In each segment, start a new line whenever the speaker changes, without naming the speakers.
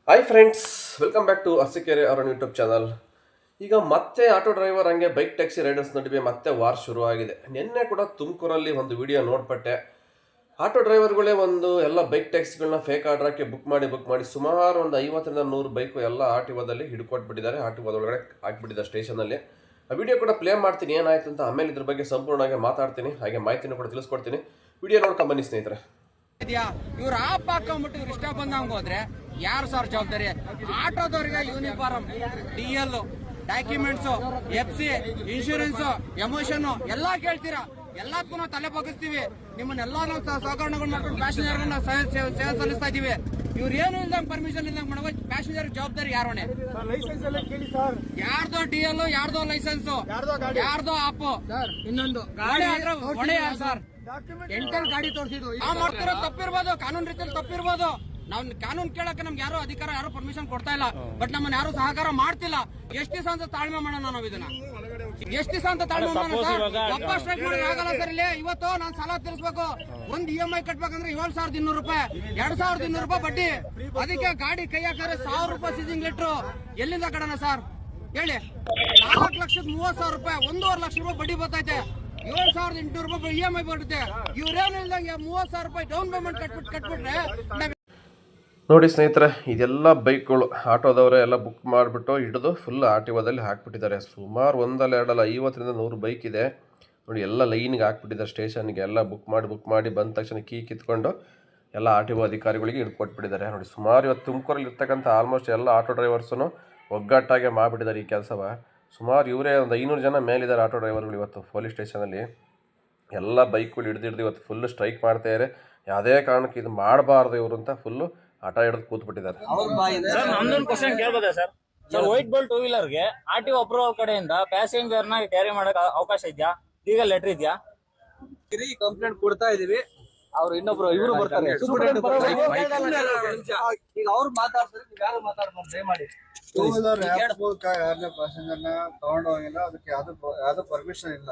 Hi friends, welcome back to Arsikere ಅವರ YouTube channel. ಈಗ ಮತ್ತೆ ಆಟೋ ಡ್ರೈವರ್ ಹಂಗೆ ಬೈಕ್ ಟ್ಯಾಕ್ಸಿ ರೈಡರ್ಸ್ ನಡುವೆ ಮತ್ತೆ ವಾರ್ ಶುರುವಾಗಿದೆ. ನಿನ್ನೆ ಕೂಡ ತುಮಕೂರಲ್ಲಿ ಒಂದು ವಿಡಿಯೋ ನೋಡ್ಪಟ್ಟೆ. ಆಟೋ ಡ್ರೈವರ್ಗಳೇ ಒಂದು ಎಲ್ಲ ಬೈಕ್ ಟ್ಯಾಕ್ಸಿಗಳನ್ನ ಫೇಕ್ ಆರ್ಡ್ರಕ್ಕೆ ಬುಕ್ ಮಾಡಿ ಸುಮಾರು ಒಂದು 50ರಿಂದ 100 ಬೈಕು ಎಲ್ಲ ಆರ್ ಟಿ ಒದಲ್ಲಿ ಹಿಡ್ಕೊಟ್ಬಿಟ್ಟಿದ್ದಾರೆ. ಆರ್ ಟಿ ಒದೊಳಗಡೆ ಹಾಕ್ಬಿಟ್ಟಿದ್ದಾರೆ ಸ್ಟೇಷನಲ್ಲಿ. ಆ ವಿಡಿಯೋ ಕೂಡ ಪ್ಲೇ ಮಾಡ್ತೀನಿ ಏನಾಯ್ತು ಅಂತ. ಆಮೇಲೆ ಇದ್ರ ಬಗ್ಗೆ ಸಂಪೂರ್ಣವಾಗಿ ಮಾತಾಡ್ತೀನಿ, ಹಾಗೆ ಮಾಹಿತಿನೂ ಕೂಡ ತಿಳಿಸ್ಕೊಡ್ತೀನಿ. ವಿಡಿಯೋ ನೋಡ್ಕೊಂಡು ಬನ್ನಿ ಸ್ನೇಹಿತರೆ.
ಇವ್ರು ಆಪ್ ಹಾಕೊಂಡ್ಬಿಟ್ಟು ಇವ್ರು ಇಷ್ಟ ಬಂದಂಗೆ ಹೋದ್ರೆ ಯಾರು ಸರ್ ಜವಾಬ್ದಾರಿ? ಆಟೋದವ್ರಿಗೆ uniform, DL, documents, FC, insurance, emotion ಎಲ್ಲಾ ಕೇಳ್ತೀರಾ. ಎಲ್ಲದಕ್ಕೂ ನಾವು ತಲೆ ಬಗ್ಗಿಸ್ತೀವಿ. ನಿಮ್ಮನ್ನೆಲ್ಲ ನಾವು ಸಹಕರಣಗಳು ಮಾಡ್ಕೊಂಡು ಪ್ಯಾಸೆಂಜರ್ಗಳನ್ನ ಸೇವೆ ಸಲ್ಲಿಸ್ತಾ ಇದೀವಿ. ಇವ್ರು ಏನು ಇಲ್ದಂಗೆ ಪರ್ಮಿಷನ್ ಇಲ್ದಂಗೆ ಮಾಡುವ ಪ್ಯಾಸೆಂಜರ್ ಜವಾಬ್ದಾರಿ ಯಾರೋಣೆ? ಯಾರ್ದೋ DL, ಯಾರ್ದೋ ಲೈಸೆನ್ಸ್, ಯಾರ್ದೋ ಆಪ್, ಇನ್ನೊಂದು ಗಾಡಿ ಆದ್ರೆ ಹೊಣೆ ಯಾರು ಸರ್? ಎಂಟಲ್ ಗಾಡಿ ತೋರಿಸಿದ್ರು ಮಾಡ್ತಿರೋ ತಪ್ಪಿರ್ಬೋದು, ಕಾನೂನು ರೀತಿಯಲ್ಲಿ ತಪ್ಪಿರ್ಬೋದು. ನಾವು ಕಾನೂನು ಕೇಳಕ್ಕೆ ನಮ್ಗೆ ಯಾರು ಅಧಿಕಾರ, ಯಾರು ಪರ್ಮಿಷನ್ ಕೊಡ್ತಾ ಇಲ್ಲ. ಬಟ್ ನಮ್ಮನ್ನ ಯಾರು ಸಹಕಾರ ಮಾಡ್ತಿಲ್ಲ. ಎಷ್ಟು ದಿವಸ ಅಂತ ತಾಳ್ಮೆ ಮಾಡೋಣ ನಾವು ಇದನ್ನ? ಎಷ್ಟು ದಿವಸ ಅಂತ ತಾಳ್ಮೆ ಮಾಡೋಣ ಸರ್? ಒಬ್ಬ ಸ್ಟ್ರೈಕ್ ಮಾಡೋದು ಆಗಲ್ಲ ಸರ್. ಇಲ್ಲಿ ಇವತ್ತು ನಾನು ಸಾಲ ತೀರಿಸಬೇಕು, ಒಂದು EMI ಕಟ್ಬೇಕಂದ್ರೆ 7,200 ರೂಪಾಯಿ, 2,200 ರೂಪಾಯಿ ಬಡ್ಡಿ. ಅದಕ್ಕೆ ಗಾಡಿ ಕೈ ಹಾಕಿದ್ರೆ 1,000 ರೂಪಾಯಿ ಸೀಸಿಂಗ್ ಲೆಟ್ರು. ಎಲ್ಲಿಂದ ಕಡಣ ಸರ್ ಹೇಳಿ? 4,30,000 ರೂಪಾಯಿ, 1.5 ಲಕ್ಷ ರೂಪಾಯಿ ಬಡ್ಡಿ ಬರ್ತೈತೆ. 7,800 ರೂಪಾಯಿ EMI ಬರುತ್ತೆ. ಇವ್ರೇನು ಇಲ್ದಂಗೆ 30,000 ರೂಪಾಯಿ ಡೌನ್ ಪೇಮೆಂಟ್ ಕಟ್ಬಿಟ್ರೆ
ನೋಡಿ ಸ್ನೇಹಿತರೆ, ಇದೆಲ್ಲ ಬೈಕ್ಗಳು ಆಟೋದವರೇ ಎಲ್ಲ ಬುಕ್ ಮಾಡಿಬಿಟ್ಟು ಹಿಡಿದು ಫುಲ್ ಆರ್ ಟಿ ಒದಲ್ಲಿ ಹಾಕ್ಬಿಟ್ಟಿದ್ದಾರೆ. ಸುಮಾರು ಒಂದಲ್ಲ ಎರಡಲ್ಲ 50ರಿಂದ 100 ಬೈಕ್ ಇದೆ ನೋಡಿ. ಎಲ್ಲ ಲೈನ್ಗೆ ಹಾಕ್ಬಿಟ್ಟಿದ್ದಾರೆ ಸ್ಟೇಷನ್ಗೆ. ಎಲ್ಲ ಬುಕ್ ಮಾಡಿ ಬಂದ ತಕ್ಷಣ ಕೀ ಕಿತ್ಕೊಂಡು ಎಲ್ಲ ಆರ್ ಟಿ ಒ ಅಧಿಕಾರಿಗಳಿಗೆ ಹಿಡ್ಕೊಟ್ಬಿಟ್ಟಿದ್ದಾರೆ ನೋಡಿ. ಸುಮಾರು ಇವತ್ತು ತುಮಕೂರಲ್ಲಿ ಇರ್ತಕ್ಕಂಥ ಆಲ್ಮೋಸ್ಟ್ ಎಲ್ಲ ಆಟೋ ಡ್ರೈವರ್ಸೂ ಒಗ್ಗಟ್ಟಾಗೆ ಮಾಡಿಬಿಟ್ಟಿದ್ದಾರೆ ಈ ಕೆಲಸವ. ಸುಮಾರು ಇವರೇ ಒಂದು 500 ಜನ ಮೇಲಿದ್ದಾರೆ ಆಟೋ ಡ್ರೈವರ್ಗಳು ಇವತ್ತು ಪೊಲೀಸ್ ಸ್ಟೇಷನಲ್ಲಿ. ಎಲ್ಲ ಬೈಕ್ಗಳು ಹಿಡ್ದು ಇವತ್ತು ಫುಲ್ಲು ಸ್ಟ್ರೈಕ್ ಮಾಡ್ತಾಯಿದ್ದಾರೆ. ಯಾವುದೇ ಕಾರಣಕ್ಕೆ ಇದು ಮಾಡಬಾರ್ದು ಇವರು ಅಂತ ಫುಲ್ಲು ಆಟ ಹಿಡಿದು ಕೂತ್ಬಿಟ್ಟಿದ್ದಾರೆ.
ನಮ್ದೊಂದು ಕ್ವಶನ್ ಕೇಳ್ಬೋದಾ ಸರ್? ಸರ್, ವೈಟ್ ಬೋಲ್ಟ್ 2 ವೀಲರ್ಗೆ RTO ಅಪ್ರೂವಲ್ ಕಡೆಯಿಂದ ಪ್ಯಾಸೆಂಜರ್ನ ಕ್ಯಾರಿ ಮಾಡಕ್ ಅವಕಾಶ ಇದೆಯಾ? ಈಗ ಲೆಟರ್ ಇದೆಯಾ?
ಕಂಪ್ಲೇಂಟ್ ಕೊಡ್ತಾ ಇದೀವಿ. ಅವ್ರು ಇವರು ಬರ್ತಾರೆ. ಈಗ ಅವ್ರು ಮಾತಾಡ್ತಾರೆ, ಯಾರು ಮಾತಾಡ್ಬಾರ್ದು ದಯಮಾಡಿ.
ಯಾರನ್ನ ಪ್ಯಾಸೆಂಜರ್ನ ತಗೊಂಡು ಹೋಗಿಲ್ಲ, ಅದಕ್ಕೆ ಯಾವ್ದು ಪರ್ಮಿಷನ್ ಇಲ್ಲ.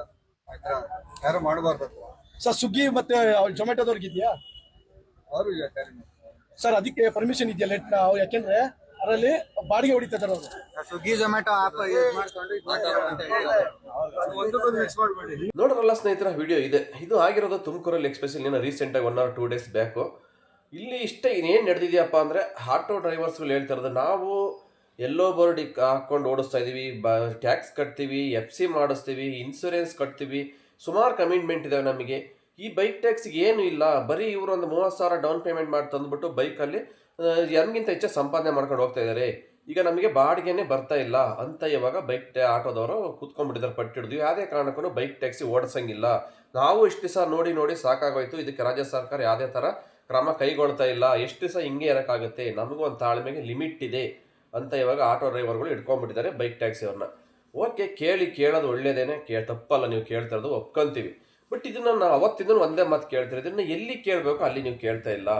ಆಯ್ತಾ? ಯಾರು ಮಾಡಬಾರ್ದು
ಸರ್. ಸ್ವಿಗ್ಗಿ ಮತ್ತೆ ಜೊಮ್ಯಾಟೋದವ್ರಿಗೆ ಇದೆಯಾ?
ಅವರು
ಸರ್ ಅದಕ್ಕೆ ಪರ್ಮಿಷನ್ ಇದೆಯಾ ಲೆಟ್? ಅವ್ರು ಯಾಕೆಂದ್ರೆ ಅದರಲ್ಲಿ ಬಾಡಿಗೆ ಹೊಡಿತಾ ಇದಾರೆ ಅವರು.
ಸ್ವಿಗ್ಗಿ ಜೊಮ್ಯಾಟೋ ಆಪ್
ನೋಡ್ರಲ್ಲ ಸ್ನೇಹಿತರ, ವಿಡಿಯೋ ಇದೆ. ಇದು ಆಗಿರೋದು ತುಮಕೂರಲ್ಲಿ, ಎಕ್ಸ್ಪೆಷಲಿ ರೀಸೆಂಟಾಗಿ 1 or 2 days ಬ್ಯಾಕು. ಇಲ್ಲಿ ಇಷ್ಟೇ ಇನ್ನೇನು ನಡೆದಿದೆಯಪ್ಪ ಅಂದರೆ, ಆಟೋ ಡ್ರೈವರ್ಸ್ಗಳು ಹೇಳ್ತಾ ಇರೋದು, ನಾವು ಎಲ್ಲೋ ಬೋರ್ಡ್ ಹಾಕ್ಕೊಂಡು ಓಡಿಸ್ತಾ ಇದ್ದೀವಿ, ಟ್ಯಾಕ್ಸ್ ಕಟ್ತೀವಿ, FC ಮಾಡಿಸ್ತೀವಿ, ಇನ್ಸೂರೆನ್ಸ್ ಕಟ್ತೀವಿ, ಸುಮಾರು ಕಮಿಟ್ಮೆಂಟ್ ಇದಾವೆ ನಮಗೆ. ಈ ಬೈಕ್ ಟ್ಯಾಕ್ಸಿಗೆ ಏನು ಇಲ್ಲ, ಬರೀ ಇವರು ಒಂದು 30,000 ಡೌನ್ ಪೇಮೆಂಟ್ ಮಾಡಿ ತಂದುಬಿಟ್ಟು ಬೈಕಲ್ಲಿ ನಮಗಿಂತ ಹೆಚ್ಚು ಸಂಪಾದನೆ ಮಾಡ್ಕೊಂಡು ಹೋಗ್ತಾ ಇದ್ದಾರೆ. ಈಗ ನಮಗೆ ಬಾಡಿಗೆನೇ ಬರ್ತಾ ಇಲ್ಲ ಅಂತ ಇವಾಗ ಬೈಕ್ ಆಟೋದವರು ಕೂತ್ಕೊಂಡ್ಬಿಟ್ಟಿದ್ದಾರೆ ಪಟ್ಟಿಡ್ದು. ಯಾವುದೇ ಕಾರಣಕ್ಕೂ ಬೈಕ್ ಟ್ಯಾಕ್ಸಿ ಓಡಿಸಂಗಿಲ್ಲ. ನಾವು ಇಷ್ಟು ದಿವಸ ನೋಡಿ ಸಾಕಾಗೋಯ್ತು. ಇದಕ್ಕೆ ರಾಜ್ಯ ಸರ್ಕಾರ ಯಾವುದೇ ಥರ ಕ್ರಮ ಕೈಗೊಳ್ತಾ ಇಲ್ಲ. ಎಷ್ಟು ದಿವಸ ಹಿಂಗೆ ಇರೋಕ್ಕಾಗುತ್ತೆ? ನಮಗೂ ಒಂದು ತಾಳ್ಮೆಗೆ ಲಿಮಿಟ್ ಇದೆ ಅಂತ ಇವಾಗ ಆಟೋ ಡ್ರೈವರ್ಗಳು ಇಟ್ಕೊಂಡ್ಬಿಟ್ಟಿದ್ದಾರೆ ಬೈಕ್ ಟ್ಯಾಕ್ಸಿಯವ್ರನ್ನ. ಓಕೆ, ಕೇಳೋದು ಒಳ್ಳೇದೇನೆ, ತಪ್ಪಲ್ಲ, ನೀವು ಕೇಳ್ತಾ ಇರೋದು ಒಪ್ಕೊಂತೀವಿ. ಬಟ್ ಇದನ್ನು ನಾವು ಅವತ್ತಿಂದ ಒಂದೇ ಮಾತು ಕೇಳ್ತೀರಿ, ಇದನ್ನು ಎಲ್ಲಿ ಕೇಳಬೇಕು ಅಲ್ಲಿ ನೀವು ಕೇಳ್ತಾ ಇಲ್ಲ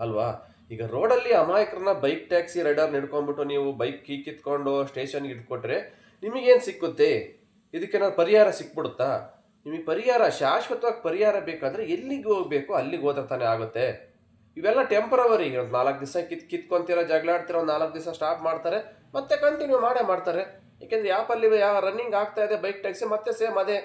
ಅಲ್ವಾ? ಈಗ ರೋಡಲ್ಲಿ ಅಮಾಯಕರನ್ನ ಬೈಕ್ ಟ್ಯಾಕ್ಸಿ ರೈಡರ್ ಹಿಡ್ಕೊಂಡ್ಬಿಟ್ಟು ನೀವು ಬೈಕ್ ಕೀ ಕಿತ್ಕೊಂಡು ಸ್ಟೇಷನ್ಗೆ ಇಟ್ಕೊಟ್ರೆ ನಿಮಗೇನು ಸಿಕ್ಕುತ್ತೆ? ಇದಕ್ಕೇನಾದ್ರು ಪರಿಹಾರ ಸಿಕ್ಬಿಡುತ್ತಾ? ನಿಮಗೆ ಪರಿಹಾರ, ಶಾಶ್ವತವಾಗಿ ಪರಿಹಾರ ಬೇಕಾದರೆ ಎಲ್ಲಿಗೆ ಹೋಗಬೇಕು ಅಲ್ಲಿಗೆ ಹೋದ್ರೆ ತಾನೇ ಆಗುತ್ತೆ. ಇವೆಲ್ಲ ಟೆಂಪರವರಿ. ಒಂದು 4 ದಿವಸ ಕಿತ್ಕೊಂತೀರ, ಜಗಳಾಡ್ತೀರ, ಒಂದು 4 ದಿವಸ ಸ್ಟಾಪ್ ಮಾಡ್ತಾರೆ, ಮತ್ತೆ ಕಂಟಿನ್ಯೂ ಮಾಡ್ತಾರೆ. ಯಾಕೆಂದರೆ ಆ್ಯಪಲ್ಲಿ ರನ್ನಿಂಗ್ ಆಗ್ತಾ ಇದೆ ಬೈಕ್ ಟ್ಯಾಕ್ಸಿ, ಮತ್ತೆ ಸೇಮ್ ಅದೇ.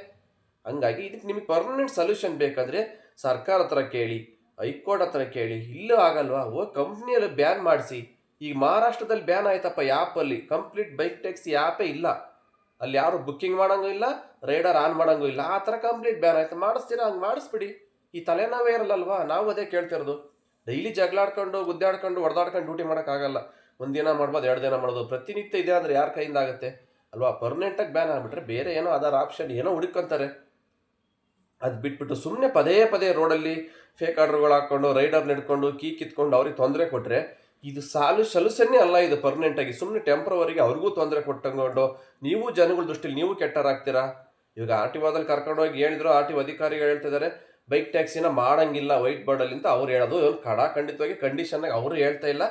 ಹಂಗಾಗಿ ಇದಕ್ಕೆ ನಿಮಗೆ ಪರ್ಮನೆಂಟ್ ಸೊಲ್ಯೂಷನ್ ಬೇಕಾದರೆ ಸರ್ಕಾರ ಹತ್ರ ಕೇಳಿ, ಹೈಕೋರ್ಟ್ ಹತ್ರ ಕೇಳಿ. ಇಲ್ಲೂ ಆಗಲ್ವಾ? ಕಂಪ್ನಿಯಲ್ಲಿ ಬ್ಯಾನ್ ಮಾಡಿಸಿ. ಈಗ ಮಹಾರಾಷ್ಟ್ರದಲ್ಲಿ ಬ್ಯಾನ್ ಆಯ್ತಪ್ಪ ಆ್ಯಪಲ್ಲಿ, ಕಂಪ್ಲೀಟ್ ಬೈಕ್ ಟ್ಯಾಕ್ಸಿ ಆ್ಯಪೇ ಇಲ್ಲ. ಅಲ್ಲಿ ಯಾರು ಬುಕ್ಕಿಂಗ್ ಮಾಡೋಂಗೂ ಇಲ್ಲ, ರೈಡರ್ ಆನ್ ಮಾಡೋಂಗೂ ಇಲ್ಲ. ಆ ಥರ ಕಂಪ್ಲೀಟ್ ಬ್ಯಾನ್ ಆಯ್ತು. ಮಾಡಿಸ್ತೀರಾ? ಹಂಗೆ ಮಾಡಿಸ್ಬಿಡಿ. ಈ ತಲೆನೋವೇ ಇರಲ್ಲಲ್ವಾ? ನಾವು ಅದೇ ಕೇಳ್ತಿರೋದು. ಡೈಲಿ ಜಗಳಾಡ್ಕೊಂಡು ಗುದ್ದಾಡ್ಕೊಂಡು ಹೊಡೆದಾಡ್ಕೊಂಡು ಡ್ಯೂಟಿ ಮಾಡೋಕ್ಕಾಗಲ್ಲ. ಒಂದಿನ ಮಾಡ್ಬೋದು, 2 ದಿನ ಮಾಡೋದು. ಪ್ರತಿನಿತ್ಯ ಇದೆ ಅಂದರೆ ಯಾರ ಕೈಯಿಂದ ಆಗುತ್ತೆ ಅಲ್ವಾ? ಪರ್ಮನೆಂಟಾಗಿ ಬ್ಯಾನ್ ಆಗಿಬಿಟ್ರೆ ಬೇರೆ ಏನೋ ಅದರ ಆಪ್ಷನ್ ಏನೋ ಹುಡುಕೊಂತಾರೆ. ಅದು ಬಿಟ್ಬಿಟ್ಟು ಸುಮ್ಮನೆ ಪದೇ ರೋಡಲ್ಲಿ ಫೇಕ್ ಆರ್ಡರ್ಗಳು ಹಾಕ್ಕೊಂಡು ರೈಡರ್ ಹಿಡ್ಕೊಂಡು ಕೀ ಕಿತ್ಕೊಂಡು ಅವ್ರಿಗೆ ತೊಂದರೆ ಕೊಟ್ಟರೆ ಇದು ಸೊಲ್ಯೂಷನ್ನೇ ಅಲ್ಲ. ಇದು ಪರ್ಮನೆಂಟಾಗಿ ಸುಮ್ಮನೆ ಟೆಂಪ್ರವರಿಗೆ ಅವ್ರಿಗೂ ತೊಂದರೆ ಕೊಟ್ಟಂಕೊಂಡು ನೀವು ಜನಗಳ ದೃಷ್ಟಿಲಿ ನೀವು ಕೆಟ್ಟರಾಗ್ತೀರಾ. ಇವಾಗ RTO ದಲ್ಲಿ ಕರ್ಕೊಂಡೋಗಿ ಹೇಳಿದ್ರು, RTO ಅಧಿಕಾರಿಗಳು ಹೇಳ್ತಿದ್ದಾರೆ ಬೈಕ್ ಟ್ಯಾಕ್ಸಿನ ಮಾಡೋಂಗಿಲ್ಲ ವೈಟ್ ಬೋರ್ಡಲ್ಲಿ ಅಂತ ಅವ್ರು ಹೇಳೋದು. ಖಂಡಿತವಾಗಿ ಕಂಡೀಷನ್ನಾಗಿ ಅವರು ಹೇಳ್ತಾ ಇಲ್ಲ.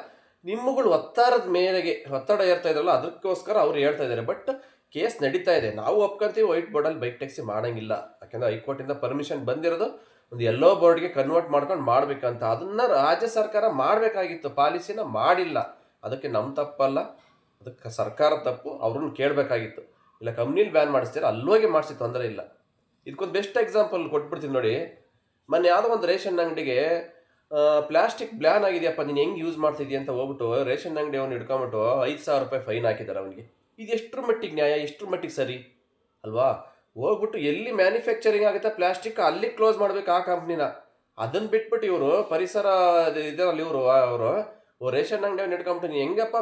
ನಿಮ್ಮಗಳು ಒತ್ತಡದ ಮೇಲೆಗೆ ಒತ್ತಡ ಏರ್ತಾ ಇದ್ರಲ್ಲ, ಅದಕ್ಕೋಸ್ಕರ ಅವ್ರು ಹೇಳ್ತಾ ಇದ್ದಾರೆ. ಬಟ್ ಕೇಸ್ ನಡೀತಾ ಇದೆ. ನಾವು ಒಪ್ಕೊಂತೀವಿ ವೈಟ್ ಬೋರ್ಡಲ್ಲಿ ಬೈಕ್ ಟ್ಯಾಕ್ಸಿ ಮಾಡೋಂಗಿಲ್ಲ. ಯಾಕೆಂದರೆ ಹೈಕೋರ್ಟಿಂದ ಪರ್ಮಿಷನ್ ಬಂದಿರೋದು ಒಂದು ಎಲ್ಲೋ ಬೋರ್ಡ್ಗೆ ಕನ್ವರ್ಟ್ ಮಾಡ್ಕೊಂಡು ಮಾಡಬೇಕಂತ. ಅದನ್ನು ರಾಜ್ಯ ಸರ್ಕಾರ ಮಾಡಬೇಕಾಗಿತ್ತು, ಪಾಲಿಸಿನ ಮಾಡಿಲ್ಲ. ಅದಕ್ಕೆ ನಮ್ಮ ತಪ್ಪಲ್ಲ, ಅದಕ್ಕೆ ಸರ್ಕಾರ ತಪ್ಪು, ಅವ್ರನ್ನ ಕೇಳಬೇಕಾಗಿತ್ತು. ಇಲ್ಲ ಕಂಪ್ನೀಲಿ ಬ್ಯಾನ್ ಮಾಡಿಸ್ತೀರ ಅಲ್ಲೋಗಿ ಮಾಡಿಸಿ ತೊಂದರೆ ಇಲ್ಲ. ಇದಕ್ಕೊಂದು ಬೆಸ್ಟ್ ಎಕ್ಸಾಂಪಲ್ ಕೊಟ್ಬಿಡ್ತೀನಿ ನೋಡಿ. ಮೊನ್ನೆ ಯಾವುದೋ ಒಂದು ರೇಷನ್ ಅಂಗಡಿಗೆ ಪ್ಲಾಸ್ಟಿಕ್ ಬ್ಯಾನ್ ಆಗಿದೆಯಪ್ಪ, ನೀನು ಹೆಂಗೆ ಯೂಸ್ ಮಾಡ್ತಿದ್ದೀಯ ಅಂತ ಹೋಗ್ಬಿಟ್ಟು ರೇಷನ್ ಅಂಗಡಿ ಅವ್ನು ಹಿಡ್ಕೊಂಬಿಟ್ಟು 5,000 ರೂಪಾಯಿ ಫೈನ್ ಹಾಕಿದ್ದಾರೆ ಅವನಿಗೆ. ಇದು ಎಷ್ಟರ ಮಟ್ಟಿಗೆ ನ್ಯಾಯ, ಎಷ್ಟರ ಮಟ್ಟಿಗೆ ಸರಿ ಅಲ್ವಾ? ಹೋಗ್ಬಿಟ್ಟು ಎಲ್ಲಿ ಮ್ಯಾನುಫ್ಯಾಕ್ಚರಿಂಗ್ ಆಗುತ್ತೆ ಪ್ಲಾಸ್ಟಿಕ್ ಅಲ್ಲಿ ಕ್ಲೋಸ್ ಮಾಡ್ಬೇಕು ಆ ಕಂಪ್ನಿನ. ಅದನ್ನು ಬಿಟ್ಬಿಟ್ಟು ಇವರು ಪರಿಸರ ಇದರಲ್ಲಿ ಅವರು ರೇಷನ್ ಅಂಗಡಿ ಅವ್ನು ಹಿಡ್ಕೊಂಬಿಟ್ಟು ನೀನು ಹೆಂಗಪ್ಪ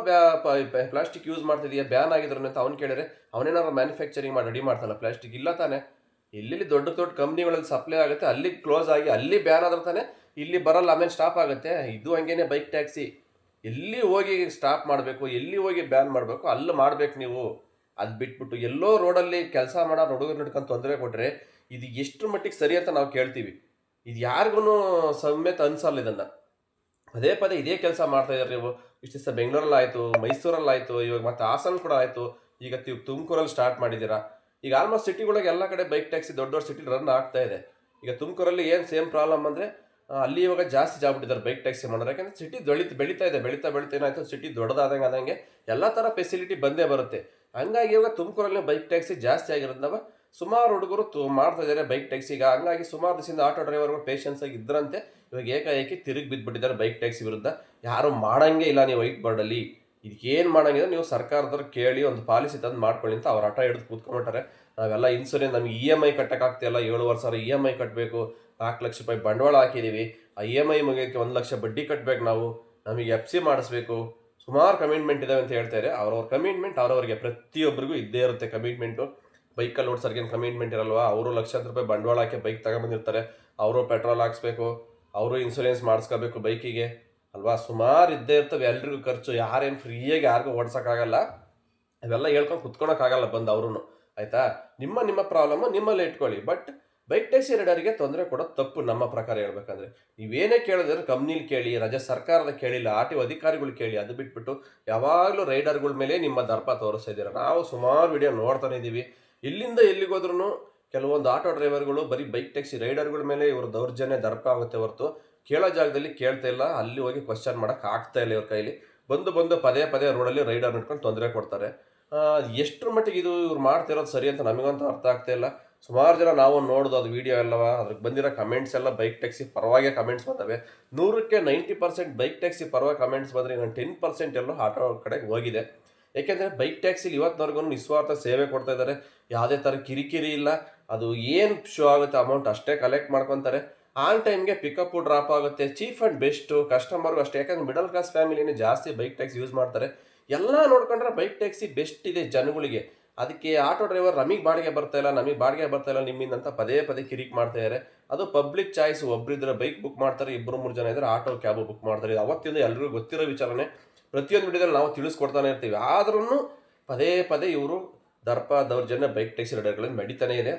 ಪ್ಲಾಸ್ಟಿಕ್ ಯೂಸ್ ಮಾಡ್ತಿದೀಯ, ಬ್ಯಾನ್ ಆಗಿದ್ರು ಅಂತ ಅವ್ನು ಕೇಳಿದ್ರೆ ಅವನೇನಾದ್ರು ಮ್ಯಾನುಫ್ಯಾಕ್ಚರಿಂಗ್ ಮಾಡಿ ರೆಡಿ ಮಾಡ್ತಾನೆ ಪ್ಲಾಸ್ಟಿಕ್? ಇಲ್ಲ ತಾನೆ. ಎಲ್ಲೆಲ್ಲಿ ದೊಡ್ಡ ದೊಡ್ಡ ಕಂಪ್ನಿಗಳಲ್ಲಿ ಸಪ್ಲೈ ಆಗುತ್ತೆ ಅಲ್ಲಿ ಕ್ಲೋಸ್ ಆಗಿ ಅಲ್ಲಿ ಬ್ಯಾನ್ ಆದ್ರೆ ತಾನೆ ಇಲ್ಲಿ ಬರಲ್ಲ, ಆಮೇಲೆ ಸ್ಟಾಪ್ ಆಗುತ್ತೆ. ಇದು ಹಂಗೇನೆ ಬೈಕ್ ಟ್ಯಾಕ್ಸಿ, ಎಲ್ಲಿ ಹೋಗಿ ಸ್ಟಾಪ್ ಮಾಡಬೇಕು, ಎಲ್ಲಿ ಹೋಗಿ ಬ್ಯಾನ್ ಮಾಡಬೇಕು ಅಲ್ಲಿ ಮಾಡ್ಬೇಕು ನೀವು. ಅದು ಬಿಟ್ಬಿಟ್ಟು ಎಲ್ಲೋ ರೋಡಲ್ಲಿ ಕೆಲಸ ಮಾಡೋ ಹುಡುಗರು ಹಿಡ್ಕೊಂಡು ತೊಂದರೆ ಕೊಟ್ಟರೆ ಇದು ಎಷ್ಟು ಮಟ್ಟಿಗೆ ಸರಿ ಅಂತ ನಾವು ಕೇಳ್ತೀವಿ. ಇದು ಯಾರಿಗೂ ಸಮೇತ ಅನ್ಸಲ್ಲ. ಇದನ್ನು ಪದೇ ಪದೇ ಇದೇ ಕೆಲಸ ಮಾಡ್ತಾ ಇದ್ದಾರೆ ನೀವು. ಇಷ್ಟು ದಿವಸ ಬೆಂಗಳೂರಲ್ಲಿ ಆಯಿತು, ಮೈಸೂರಲ್ಲಿ ಆಯಿತು, ಇವಾಗ ಮತ್ತೆ ಹಾಸನ ಕೂಡ ಆಯಿತು, ಈಗ ತುಮಕೂರಲ್ಲಿ ಸ್ಟಾರ್ಟ್ ಮಾಡಿದ್ದೀರಾ. ಈಗ ಆಲ್ಮೋಸ್ಟ್ ಸಿಟಿಗಳಿಗೆ ಎಲ್ಲ ಕಡೆ ಬೈಕ್ ಟ್ಯಾಕ್ಸಿ ದೊಡ್ಡ ದೊಡ್ಡ ಸಿಟಿಲಿ ರನ್ ಆಗ್ತಾ ಇದೆ. ಈಗ ತುಮಕೂರಲ್ಲಿ ಏನು ಸೇಮ್ ಪ್ರಾಬ್ಲಮ್ ಅಂದರೆ ಅಲ್ಲಿ ಇವಾಗ ಜಾಸ್ತಿ ಜಾಗ್ಬಿಟ್ಟಿದ್ದಾರೆ ಬೈಕ್ ಟ್ಯಾಕ್ಸಿ ಮಾಡೋರು. ಯಾಕಂದರೆ ಸಿಟಿ ಬೆಳೀತಾ ಇದೆ, ಬೆಳೀತಾ ಏನಾಯಿತು ಸಿಟಿ ದೊಡ್ಡದಾದಂಗೆ ಎಲ್ಲ ಥರ ಫೆಸಿಲಿಟಿ ಬಂದೇ ಬರುತ್ತೆ. ಹಂಗಾಗಿ ಇವಾಗ ತುಮಕೂರಲ್ಲಿ ಬೈಕ್ ಟ್ಯಾಕ್ಸಿ ಜಾಸ್ತಿ ಆಗಿರೋದ್ನವ ಸುಮಾರು ಹುಡುಗರು ಮಾಡ್ತಾ ಇದ್ದಾರೆ ಬೈಕ್ ಟ್ಯಾಕ್ಸಿಗ. ಹಂಗಾಗಿ ಸುಮಾರು ದಿವಸದಿಂದ ಆಟೋ ಡ್ರೈವರ್ಗಳು ಪೇಷನ್ಸ್ ಆಗಿ ಇದ್ರಂತೆ, ಇವಾಗ ಏಕಾಏಕಿ ತಿರುಗಿ ಬಿದ್ದುಬಿಟ್ಟಿದ್ದಾರೆ ಬೈಕ್ ಟ್ಯಾಕ್ಸಿ ವಿರುದ್ಧ. ಯಾರು ಮಾಡಂಗೆ ಇಲ್ಲ ನೀವು ವೈಟ್ ಬೋರ್ಡಲ್ಲಿ. ಇದಕ್ಕೇನು ಮಾಡಂಗಿದ್ರೆ ನೀವು ಸರ್ಕಾರದವ್ರು ಕೇಳಿ ಒಂದು ಪಾಲಿಸಿ ತಂದು ಮಾಡ್ಕೊಳ್ಳಿ ಅಂತ ಅವ್ರು ಆಟ ಹಿಡಿದು ಕೂತ್ಕೊಂಡ್ಬಿಟ್ಟಾರೆ. ನಾವೆಲ್ಲ ಇನ್ಸೂರೆನ್ಸ್ ನಮಗೆ EMI ಕಟ್ಟೋಕ್ಕಾಗ್ತಿಲ್ಲ, 7 ವರ್ಷ EMI ಕಟ್ಟಬೇಕು, 4 ಲಕ್ಷ ರೂಪಾಯಿ ಬಂಡವಾಳ ಹಾಕಿದ್ದೀವಿ, ಆ EMI ಮುಗಿಯೋಕ್ಕೆ 1 ಲಕ್ಷ ಬಡ್ಡಿ ಕಟ್ಟಬೇಕು, ನಾವು ನಮಗೆ FC ಮಾಡಿಸ್ಬೇಕು, ಸುಮಾರು ಕಮಿಟ್ಮೆಂಟ್ ಇದಾವೆ ಅಂತ ಹೇಳ್ತಾರೆ. ಅವ್ರವ್ರ ಕಮಿಟ್ಮೆಂಟ್ ಅವ್ರವ್ರಿಗೆ ಪ್ರತಿಯೊಬ್ಬರಿಗೂ ಇದ್ದೇ ಇರುತ್ತೆ ಕಮಿಟ್ಮೆಂಟು. ಬೈಕಲ್ಲಿ ಓಡಿಸೋರ್ಗೇನು ಕಮಿಟ್ಮೆಂಟ್ ಇರಲ್ವಾ? ಅವರು ಲಕ್ಷಾಂತರ ರೂಪಾಯಿ ಬಂಡವಾಳ ಹಾಕಿ ಬೈಕ್ ತಗೊಂಬಂದಿರ್ತಾರೆ, ಅವರು ಪೆಟ್ರೋಲ್ ಹಾಕ್ಸ್ಬೇಕು, ಅವರು ಇನ್ಸೂರೆನ್ಸ್ ಮಾಡಿಸ್ಕೋಬೇಕು ಬೈಕಿಗೆ ಅಲ್ವಾ? ಸುಮಾರು ಇದ್ದೇ ಇರ್ತವೆ ಎಲ್ರಿಗೂ ಖರ್ಚು. ಯಾರೇನು ಫ್ರೀಯಾಗಿ ಯಾರಿಗೂ ಓಡ್ಸೋಕ್ಕಾಗಲ್ಲ, ಅವೆಲ್ಲ ಹೇಳ್ಕೊಂಡು ಕುತ್ಕೊಳಕ್ಕಾಗಲ್ಲ ಬಂದು ಅವ್ರೂ. ಆಯಿತಾ? ನಿಮ್ಮ ಪ್ರಾಬ್ಲಮ್ಮು ನಿಮ್ಮಲ್ಲೇ ಇಟ್ಕೊಳ್ಳಿ. ಬಟ್ ಬೈಕ್ ಟ್ಯಾಕ್ಸಿ ರೈಡರಿಗೆ ತೊಂದರೆ ಕೊಡೋದು ತಪ್ಪು ನಮ್ಮ ಪ್ರಕಾರ ಹೇಳ್ಬೇಕಂದ್ರೆ. ನೀವೇನೇ ಕೇಳಿದ್ರೆ ಕಂಪ್ನಿಲಿ ಕೇಳಿ, ರಾಜ್ಯ ಸರ್ಕಾರದ ಕೇಳಿಲ್ಲ, RTO ಅಧಿಕಾರಿಗಳು ಕೇಳಿ. ಅದು ಬಿಟ್ಬಿಟ್ಟು ಯಾವಾಗಲೂ ರೈಡರ್ಗಳ ಮೇಲೆ ನಿಮ್ಮ ದರ್ಪ ತೋರಿಸ್ತಾ ಇದ್ದೀರ. ನಾವು ಸುಮಾರು ವಿಡಿಯೋ ನೋಡ್ತಾನೆ ಇದ್ದೀವಿ. ಇಲ್ಲಿಂದ ಎಲ್ಲಿಗೋದ್ರೂ ಕೆಲವೊಂದು ಆಟೋ ಡ್ರೈವರ್ಗಳು ಬರೀ ಬೈಕ್ ಟ್ಯಾಕ್ಸಿ ರೈಡರ್ಗಳ ಮೇಲೆ ಇವರು ದೌರ್ಜನ್ಯ ದರ್ಪ ಆಗುತ್ತೆ ಹೊರತು ಕೇಳೋ ಜಾಗದಲ್ಲಿ ಕೇಳ್ತಾ ಇಲ್ಲ, ಅಲ್ಲಿ ಹೋಗಿ ಕ್ವಶನ್ ಮಾಡೋಕೆ ಆಗ್ತಾ ಇಲ್ಲ ಇವ್ರ ಕೈಲಿ. ಬಂದು ಪದೇ ರೋಡಲ್ಲಿ ರೈಡರ್ ನಿಟ್ಕೊಂಡು ತೊಂದರೆ ಕೊಡ್ತಾರೆ. ಎಷ್ಟರ ಮಟ್ಟಿಗೆ ಇದು ಇವ್ರು ಮಾಡ್ತಿರೋದು ಸರಿ ಅಂತ ನಮಗಂತೂ ಅರ್ಥ ಆಗ್ತಾ ಇಲ್ಲ. ಸುಮಾರು ಜನ ನಾವು ನೋಡೋದು ಅದು ವೀಡಿಯೋ ಎಲ್ಲವ, ಅದ್ರಿಗೆ ಬಂದಿರೋ ಕಮೆಂಟ್ಸ್ ಎಲ್ಲ ಬೈಕ್ ಟ್ಯಾಕ್ಸಿ ಪರವಾಗಿ ಕಮೆಂಟ್ಸ್ ಬಂದವೆ. 100ಕ್ಕೆ 90% ಬೈಕ್ ಟ್ಯಾಕ್ಸಿ ಪರವಾಗಿ ಕಮೆಂಟ್ಸ್ ಬಂದರೆ ನಾನು 10% ಎಲ್ಲೋ ಆಟೋ ಕಡೆಗೆ ಹೋಗಿದೆ. ಏಕೆಂದರೆ ಬೈಕ್ ಟ್ಯಾಕ್ಸಿಲಿ ಇವತ್ತಿನವರೆಗೂ ನಿಸ್ವಾರ್ಥ ಸೇವೆ ಕೊಡ್ತಾ ಇದ್ದಾರೆ. ಯಾವುದೇ ಥರ ಕಿರಿಕಿರಿ ಇಲ್ಲ. ಅದು ಏನು ಶೋ ಆಗುತ್ತೆ ಅಮೌಂಟ್ ಅಷ್ಟೇ ಕಲೆಕ್ಟ್ ಮಾಡ್ಕೊತಾರೆ. ಆನ್ ಟೈಮ್ಗೆ ಪಿಕಪ್ಪು ಡ್ರಾಪ್ ಆಗುತ್ತೆ. ಚೀಪ್ ಆ್ಯಂಡ್ ಬೆಸ್ಟು ಕಸ್ಟಮರ್ಗೂ ಅಷ್ಟೇ. ಯಾಕಂದರೆ ಮಿಡಲ್ ಕ್ಲಾಸ್ ಫ್ಯಾಮಿಲಿನೇ ಜಾಸ್ತಿ ಬೈಕ್ ಟ್ಯಾಕ್ಸಿ ಯೂಸ್ ಮಾಡ್ತಾರೆ. ಎಲ್ಲ ನೋಡ್ಕೊಂಡ್ರೆ ಬೈಕ್ ಟ್ಯಾಕ್ಸಿ ಬೆಸ್ಟ್ ಇದೆ ಜನಗಳಿಗೆ. ಅದಕ್ಕೆ ಆಟೋ ಡ್ರೈವರ್ ನಮಗೆ ಬಾಡಿಗೆ ಬರ್ತಾಯಿಲ್ಲ ನಿಮ್ಮಿಂದ ಅಂತ ಪದೇ ಕಿರಿಕ್ ಮಾಡ್ತಾಯಿದ್ದಾರೆ. ಅದು ಪಬ್ಲಿಕ್ ಚಾಯ್ಸ್. ಒಬ್ಬರಿದ್ರೆ ಬೈಕ್ ಬುಕ್ ಮಾಡ್ತಾರೆ, 2-3 ಜನ ಇದ್ದರೆ ಆಟೋ ಕ್ಯಾಬು ಬುಕ್ ಮಾಡ್ತಾರೆ. ಇದು ಅವತ್ತಿಂದ ಎಲ್ರಿಗೂ ಗೊತ್ತಿರೋ ವಿಚಾರನೇ. ಪ್ರತಿಯೊಂದು ವಿಡಿಯೋದಲ್ಲಿ ನಾವು ತಿಳಿಸ್ಕೊಡ್ತಾನೆ ಇರ್ತೀವಿ. ಆದ್ರೂ ಪದೇ ಇವರು ದರ್ಪ ದೌರ್ಜನ್ಯ ಬೈಕ್ ಟ್ಯಾಕ್ಸಿ ರೈಡರ್ಗಳನ್ನು ನಡೀತಾನೆ ಇದೆ.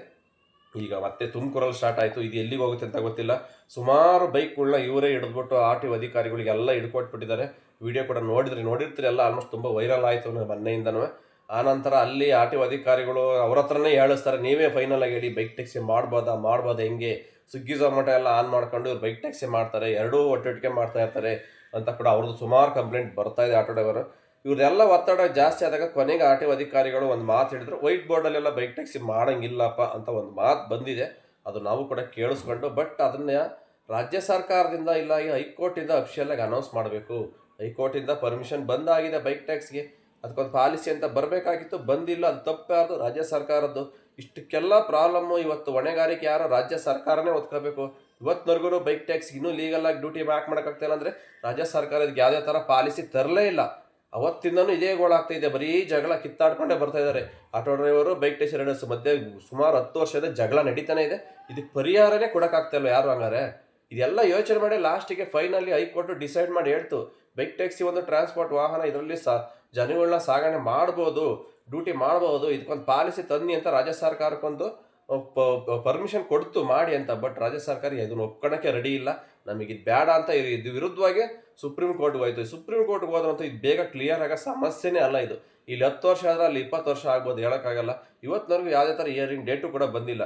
ಈಗ ಮತ್ತೆ ತುಮಕೂರಲ್ಲಿ ಸ್ಟಾರ್ಟ್ ಆಯಿತು. ಇದು ಎಲ್ಲಿಗೆ ಹೋಗುತ್ತೆ ಅಂತ ಗೊತ್ತಿಲ್ಲ. ಸುಮಾರು ಬೈಕ್ಗಳನ್ನ ಇವರೇ ಹಿಡಿದ್ಬಿಟ್ಟು RTO ಅಧಿಕಾರಿಗಳಿಗೆಲ್ಲ ಹಿಡ್ಕೊಟ್ಬಿಟ್ಟಿದ್ದಾರೆ. ವಿಡಿಯೋ ಕೂಡ ನೋಡಿರ್ತೀರಿ ಎಲ್ಲ. ಆಲ್ಮೋಸ್ಟ್ ತುಂಬ ವೈರಲ್ ಆಯಿತು ಮೊನ್ನೆಯಿಂದನೂ. ಆನಂತರ ಅಲ್ಲಿ RTO ಅಧಿಕಾರಿಗಳು ಅವ್ರ ಹತ್ರನೇ ಹೇಳಿಸ್ತಾರೆ, ನೀವೇ ಫೈನಲ್ ಆಗಿ ಹೇಳಿ ಬೈಕ್ ಟ್ಯಾಕ್ಸಿ ಮಾಡ್ಬೋದಾ ಹೆಂಗೆ? ಸ್ವಿಗ್ಗಿ ಝೊಮ್ಯಾಟೊ ಎಲ್ಲ ಆನ್ ಮಾಡ್ಕೊಂಡು ಇವ್ರು ಬೈಕ್ ಟ್ಯಾಕ್ಸಿ ಮಾಡ್ತಾರೆ, ಎರಡೂ ಒಟ್ಟೊಟ್ಟಿಗೆ ಮಾಡ್ತಾ ಇರ್ತಾರೆ ಅಂತ ಕೂಡ ಅವ್ರದ್ದು ಸುಮಾರು ಕಂಪ್ಲೇಂಟ್ ಬರ್ತಾ ಇದೆ ಆಟೋ ಡ್ರೈವರು. ಇವ್ರದೆಲ್ಲ ಒತ್ತಡ ಜಾಸ್ತಿ ಆದಾಗ ಕೊನೆಗೆ RTO ಅಧಿಕಾರಿಗಳು ಒಂದು ಮಾತು ಹೇಳಿದ್ರು, ವೈಟ್ ಬೋರ್ಡಲ್ಲೆಲ್ಲ ಬೈಕ್ ಟ್ಯಾಕ್ಸಿ ಮಾಡೋಂಗಿಲ್ಲಪ್ಪ ಅಂತ ಒಂದು ಮಾತು ಬಂದಿದೆ. ಅದು ನಾವು ಕೂಡ ಕೇಳಿಸ್ಕೊಂಡು, ಬಟ್ ಅದನ್ನ ರಾಜ್ಯ ಸರ್ಕಾರದಿಂದ ಇಲ್ಲ ಈ ಹೈಕೋರ್ಟಿಂದ ಅಫಿಷಿಯಲಾಗಿ ಅನೌನ್ಸ್ ಮಾಡಬೇಕು. ಹೈಕೋರ್ಟಿಂದ ಪರ್ಮಿಷನ್ ಬಂದಾಗಿದೆ ಬೈಕ್ ಟ್ಯಾಕ್ಸ್ಗೆ, ಅದಕ್ಕೊಂದು ಪಾಲಿಸಿ ಅಂತ ಬರಬೇಕಾಗಿತ್ತು, ಬಂದಿಲ್ಲ. ಅದು ತಪ್ಪಾರ್ದು ರಾಜ್ಯ ಸರ್ಕಾರದ್ದು. ಇಷ್ಟಕ್ಕೆಲ್ಲ ಪ್ರಾಬ್ಲಮ್ಮು ಇವತ್ತು ಹೊಣೆಗಾರಿಕೆ ಯಾರೋ ರಾಜ್ಯ ಸರ್ಕಾರನೇ ಒತ್ಕೋಬೇಕು. ಇವತ್ತಿನವರೆಗೂ ಬೈಕ್ ಟ್ಯಾಕ್ಸಿ ಇನ್ನೂ ಲೀಗಲಾಗಿ ಡ್ಯೂಟಿ ಬ್ಯಾಕ್ ಮಾಡೋಕ್ಕಾಗ್ತಾಯಿಲ್ಲ ಅಂದರೆ ರಾಜ್ಯ ಸರ್ಕಾರ ಇದಕ್ಕೆ ಯಾವುದೇ ಥರ ಪಾಲಿಸಿ ತರಲೇ ಇಲ್ಲ. ಅವತ್ತಿಂದನೂ ಇದೇ ಗೋಳಾಗ್ತಾ ಇದೆ. ಬರೀ ಜಗಳ ಕಿತ್ತಾಡ್ಕೊಂಡೇ ಬರ್ತಾ ಇದ್ದಾರೆ auto driver bike taxi Riders ಮಧ್ಯೆ. ಸುಮಾರು 10 ವರ್ಷದ ಜಗಳ ನಡೀತಾನೆ ಇದೆ. ಇದಕ್ಕೆ ಪರಿಹಾರನೇ ಕೊಡೋಕ್ಕಾಗ್ತಾಯಿಲ್ಲ ಯಾರು. ಹಂಗಾರೆ ಇದೆಲ್ಲ ಯೋಚನೆ ಮಾಡಿ ಲಾಸ್ಟಿಗೆ ಫೈನಲಿ ಹೈಕೋರ್ಟ್ ಡಿಸೈಡ್ ಮಾಡಿ ಹೇಳ್ತು, ಬೈಕ್ ಟ್ಯಾಕ್ಸಿ ಒಂದು ಟ್ರಾನ್ಸ್ಪೋರ್ಟ್ ವಾಹನ, ಇದರಲ್ಲಿ ಜನಗಳನ್ನ ಸಾಗಣೆ ಮಾಡ್ಬೋದು, ಡ್ಯೂಟಿ ಮಾಡ್ಬೋದು, ಇದಕ್ಕೊಂದು ಪಾಲಿಸಿ ತಂದಿ ಅಂತ ರಾಜ್ಯ ಸರ್ಕಾರಕ್ಕೊಂದು ಪರ್ಮಿಷನ್ ಕೊಡ್ತು ಮಾಡಿ ಅಂತ. ಬಟ್ ರಾಜ್ಯ ಸರ್ಕಾರ ಇದನ್ನು ಒಪ್ಕೊಳ್ಳೋಕ್ಕೆ ರೆಡಿ ಇಲ್ಲ. ನಮಗೆ ಇದು ಬೇಡ ಅಂತ ಇದು ವಿರುದ್ಧವಾಗಿ ಸುಪ್ರೀಂ ಕೋರ್ಟ್ಗೆ ಹೋಯ್ತು. ಸುಪ್ರೀಂ ಕೋರ್ಟ್ಗೆ ಹೋದ್ರಂತೂ ಇದು ಬೇಗ ಕ್ಲಿಯರ್ ಆಗೋ ಸಮಸ್ಯೆನೇ ಅಲ್ಲ ಇದು. ಇಲ್ಲಿ 10 ವರ್ಷ ಆದರೆ ಅಲ್ಲಿ 20 ವರ್ಷ ಆಗ್ಬೋದು, ಹೇಳೋಕ್ಕಾಗಲ್ಲ. ಇವತ್ತಿನವರೆಗೂ ಯಾವುದೇ ಥರ ಹಿಯರಿಂಗ್ ಡೇಟು ಕೂಡ ಬಂದಿಲ್ಲ.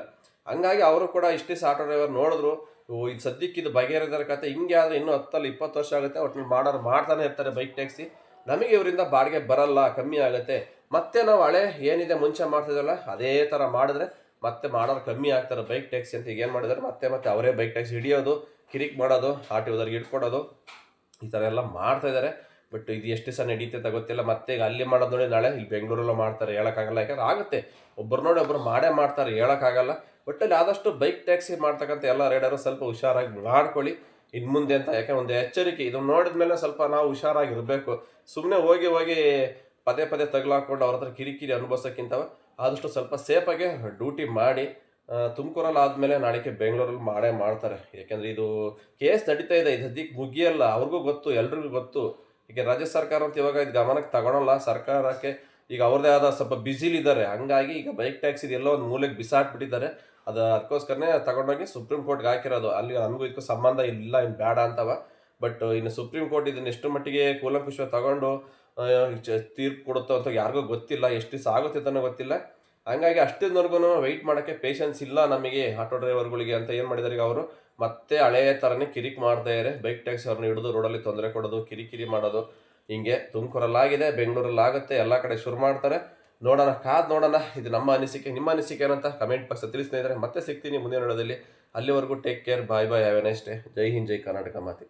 ಹಂಗಾಗಿ ಅವರು ಕೂಡ ಇಷ್ಟೇ ಆಟೋ ಡ್ರೈವರ್ ನೋಡಿದ್ರು, ಇದು ಸದ್ಯಕ್ಕೆ ಇದು ಬಗೆಹರಿದರ ಕತೆ. ಹಿಂಗೆ ಆದರೆ ಇನ್ನೂ 10-20 ವರ್ಷ ಆಗುತ್ತೆ. ಒಟ್ಟಿನಲ್ಲಿ ಮಾಡ್ತಾನೆ ಇರ್ತಾರೆ ಬೈಕ್ ಟ್ಯಾಕ್ಸಿ. ನಮಗೆ ಇವರಿಂದ ಬಾಡಿಗೆ ಬರಲ್ಲ, ಕಮ್ಮಿ ಆಗುತ್ತೆ. ಮತ್ತೆ ನಾವು ಹಳೆ ಏನಿದೆ ಮುಂಚೆ ಮಾಡ್ತಿದ್ದಲ್ಲ ಅದೇ ಥರ ಮಾಡಿದ್ರೆ ಮತ್ತೆ ಮಾಡೋರು ಕಮ್ಮಿ ಆಗ್ತಾರೆ ಬೈಕ್ ಟ್ಯಾಕ್ಸಿ ಅಂತ. ಈಗ ಏನು ಮಾಡಿದ್ದಾರೆ ಮತ್ತೆ ಅವರೇ ಬೈಕ್ ಟ್ಯಾಕ್ಸಿ ಹಿಡಿಯೋದು, ಕಿರಿಕ್ ಮಾಡೋದು, RTOದವ್ರಿಗೆ ಹಿಡ್ಕೊಡೋದು, ಈ ಥರ ಎಲ್ಲ ಮಾಡ್ತಾ ಇದ್ದಾರೆ. ಬಟ್ ಇದು ಎಷ್ಟು ದಿವಸ ನಡೀತೈತೆ ಗೊತ್ತಿಲ್ಲ. ಮತ್ತೆ ಈಗ ಅಲ್ಲಿ ಮಾಡೋದು ನೋಡಿ ನಾಳೆ ಇಲ್ಲಿ ಬೆಂಗಳೂರಲ್ಲೂ ಮಾಡ್ತಾರೆ, ಹೇಳೋಕ್ಕಾಗಲ್ಲ. ಯಾಕಂದ್ರೆ ಆಗುತ್ತೆ, ಒಬ್ಬರು ನೋಡಿ ಒಬ್ಬರು ಮಾಡೇ ಮಾಡ್ತಾರೆ, ಹೇಳೋಕ್ಕಾಗಲ್ಲ. ಒಟ್ಟಲ್ಲಿ ಆದಷ್ಟು ಬೈಕ್ ಟ್ಯಾಕ್ಸಿ ಮಾಡ್ತಕ್ಕಂಥ ಎಲ್ಲ ರೈಡರು ಸ್ವಲ್ಪ ಹುಷಾರಾಗಿ ಮಾಡ್ಕೊಳ್ಳಿ ಇನ್ನು ಮುಂದೆ ಅಂತ. ಯಾಕೆ ಒಂದು ಎಚ್ಚರಿಕೆ, ಇದನ್ನು ನೋಡಿದ ಮೇಲೆ ಸ್ವಲ್ಪ ನಾವು ಹುಷಾರಾಗಿರಬೇಕು. ಸುಮ್ಮನೆ ಹೋಗಿ ಪದೇ ತಗಲಾಕೊಂಡು ಅವ್ರ ಹತ್ರ ಕಿರಿಕಿರಿ ಅನುಭವಿಸೋಕ್ಕಿಂತ ಆದಷ್ಟು ಸ್ವಲ್ಪ ಸೇಫಾಗಿ ಡ್ಯೂಟಿ ಮಾಡಿ. ತುಮಕೂರಲ್ಲಿ ಆದಮೇಲೆ ನಾಳೆಗೆ ಬೆಂಗಳೂರಲ್ಲಿ ಮಾಡೇ ಮಾಡ್ತಾರೆ. ಯಾಕೆಂದರೆ ಇದು ಕೇಸ್ ನಡೀತಾ ಇದೆ, ಇದು ಸದ್ಯಕ್ಕೆ ಮುಗಿಯಲ್ಲ. ಅವ್ರಿಗೂ ಗೊತ್ತು, ಎಲ್ರಿಗೂ ಗೊತ್ತು. ಈಗ ರಾಜ್ಯ ಸರ್ಕಾರ ಅಂತ ಇವಾಗ ಇದು ಗಮನಕ್ಕೆ ತಗೊಳಲ್ಲ. ಸರ್ಕಾರಕ್ಕೆ ಈಗ ಅವ್ರದ್ದೇ ಆದ ಸ್ವಲ್ಪ ಬ್ಯುಸಿಲಿದ್ದಾರೆ. ಹಂಗಾಗಿ ಈಗ ಬೈಕ್ ಟ್ಯಾಕ್ಸಿ ಎಲ್ಲೋ ಒಂದು ಮೂಲೆಗೆ ಬಿಸಾಕ್ಬಿಟ್ಟಿದ್ದಾರೆ. ಅದಕ್ಕೋಸ್ಕರನೇ ತಗೊಂಡೋಗಿ ಸುಪ್ರೀಂ ಕೋರ್ಟ್ಗೆ ಹಾಕಿರೋದು. ಅಲ್ಲಿ ನಮಗೂ ಇದಕ್ಕೂ ಸಂಬಂಧ ಇಲ್ಲ, ಇನ್ನು ಬೇಡ ಅಂತವ. ಬಟ್ ಇನ್ನು ಸುಪ್ರೀಂ ಕೋರ್ಟ್ ಇದನ್ನು ಎಷ್ಟು ಮಟ್ಟಿಗೆ ಕೂಲಂಕುಷ ತಗೊಂಡು ತೀರ್ಪು ಕೊಡುತ್ತೋ ಅಂತ ಯಾರಿಗೂ ಗೊತ್ತಿಲ್ಲ. ಎಷ್ಟು ದಿವಸ ಆಗುತ್ತೆ ಅಂತಲೂ ಗೊತ್ತಿಲ್ಲ. ಹಂಗಾಗಿ ಅಷ್ಟಿನವರೆಗೂ ವೆಯ್ಟ್ ಮಾಡೋಕ್ಕೆ ಪೇಷನ್ಸ್ ಇಲ್ಲ ನಮಗೆ ಆಟೋ ಡ್ರೈವರ್ಗಳಿಗೆ ಅಂತ. ಏನು ಮಾಡಿದ್ದಾರೆ ಈಗ ಅವರು ಮತ್ತೆ ಹಳೆಯ ಥರನೇ ಕಿರಿಕ್ ಮಾಡ್ತಾ ಇದ್ದಾರೆ. ಬೈಕ್ ಟ್ಯಾಕ್ಸಿ ಅವ್ರನ್ನ ಹಿಡಿದು ರೋಡಲ್ಲಿ ತೊಂದರೆ ಕೊಡೋದು, ಕಿರಿಕಿರಿ ಮಾಡೋದು. ಹಿಂಗೆ ತುಮಕೂರಲ್ಲಾಗಿದೆ, ಬೆಂಗಳೂರಲ್ಲಿ ಆಗುತ್ತೆ, ಎಲ್ಲ ಕಡೆ ಶುರು ಮಾಡ್ತಾರೆ. ನೋಡೋಣ, ಕಾದು ನೋಡೋಣ. ಇದು ನಮ್ಮ ಅನಿಸಿಕೆ. ನಿಮ್ಮ ಅನಿಸಿಕೆ ಏನಂತ ಕಮೆಂಟ್ ಬಾಕ್ಸ್ ತಿಳಿಸ್ತಾ ಇದ್ದಾರೆ. ಮತ್ತೆ ಸಿಗ್ತೀನಿ ಮುಂದಿನ ನೋಡೋದಲ್ಲಿ. ಅಲ್ಲಿವರೆಗೂ take care, bye bye, have a nice day. ಜೈ ಹಿಂದ್, ಜೈ ಕರ್ನಾಟಕ ಮಾತೆ.